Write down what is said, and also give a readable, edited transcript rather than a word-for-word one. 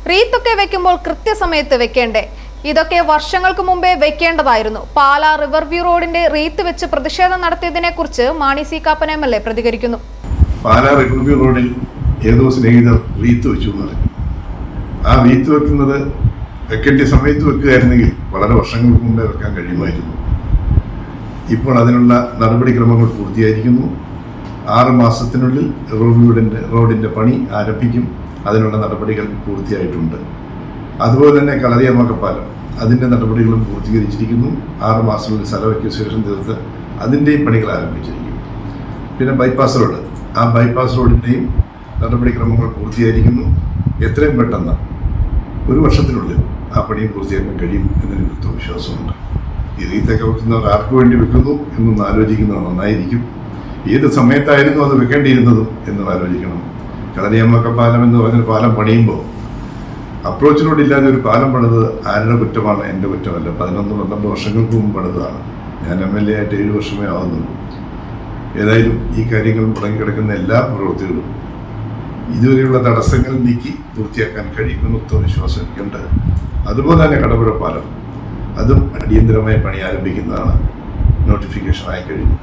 റീത്തൊക്കെ വെക്കുമ്പോൾ കൃത്യസമയത്ത് വെക്കേണ്ടേ? ഇതൊക്കെ വർഷങ്ങൾക്ക് മുമ്പേ വെക്കേണ്ടതായിരുന്നു. പാലാ റിവർ വ്യൂ റോഡിന്റെ റീത്ത് വെച്ച് പ്രതിഷേധം നടത്തിയതിനെ കുറിച്ച് മാണി സി കാപ്പൻ MLA പ്രതികരിക്കുന്നു. പാലാ റിവർ വ്യൂ റോഡിൽ ഏതോ സ്നേഹിതർ റീത്ത് വെച്ചു എന്ന് പറഞ്ഞു. ആ റീത്ത് വെക്കുന്നത് വെക്കേണ്ട സമയത്ത് വെക്കുകയായിരുന്നെങ്കിൽ വളരെ വർഷങ്ങൾക്ക് മുമ്പേ വെക്കാൻ കഴിയുമായിരുന്നു. ഇപ്പോൾ അതിനുള്ള നടപടിക്രമങ്ങൾ പൂർത്തിയായിരിക്കുന്നു. 6 മാസത്തിനുള്ളിൽ റോഡിൻ്റെ പണി ആരംഭിക്കും. അതിനുള്ള നടപടികൾ പൂർത്തിയായിട്ടുണ്ട്. അതുപോലെ തന്നെ കളരിയമ്മക്ക പാലം, അതിൻ്റെ നടപടികളും പൂർത്തീകരിച്ചിരിക്കുന്നു. 6 മാസത്തിനുള്ളിൽ സ്ഥലം അക്വിസിഷൻ തീർത്ത് അതിൻ്റെയും പണികൾ ആരംഭിച്ചിരിക്കും. പിന്നെ ബൈപ്പാസ് റോഡ്, ആ ബൈപ്പാസ് റോഡിൻ്റെയും നടപടിക്രമങ്ങൾ പൂർത്തിയായിരിക്കുന്നു. എത്രയും പെട്ടെന്ന് 1 വർഷത്തിനുള്ളിൽ ആ പണിയും പൂർത്തിയാക്കാൻ കഴിയും എന്നൊരു വിശ്വാസമുണ്ട്. ഈ റീത്തൊക്കെ വെക്കുന്നവർ ആർക്ക് വേണ്ടി വെക്കുന്നു എന്നൊന്ന് ആലോചിക്കുന്നത് നന്നായിരിക്കും. ഏത് സമയത്തായിരുന്നു അത് വെക്കേണ്ടിയിരുന്നതും എന്നും ആലോചിക്കണം. കളരിയമ്മക്ക പാലം എന്ന് പറഞ്ഞൊരു പാലം പണിയുമ്പോൾ അപ്രോച്ചിനോടില്ലാതെ ഒരു പാലം പണിതത് ആരുടെ കുറ്റമാണ്? എൻ്റെ കുറ്റമല്ല. 11-12 വർഷങ്ങൾക്ക് മുമ്പ് പണിതാണ്. ഞാൻ MLA ആയിട്ട് 7 വർഷമേ ആവുന്നുള്ളൂ. ഏതായാലും ഈ കാര്യങ്ങൾ മുടങ്ങിക്കിടക്കുന്ന എല്ലാ പ്രവൃത്തികളും ഇതുവരെയുള്ള തടസ്സങ്ങൾ നീക്കി പൂർത്തിയാക്കാൻ കഴിയുമെന്ന് ഉത്തമ വിശ്വാസം എനിക്കുണ്ട്. അതുപോലെ തന്നെ കടപ്പുറ പാലം, അതും അടിയന്തരമായി പണി ആരംഭിക്കുന്നതാണ്. നോട്ടിഫിക്കേഷൻ ആയി കഴിഞ്ഞു.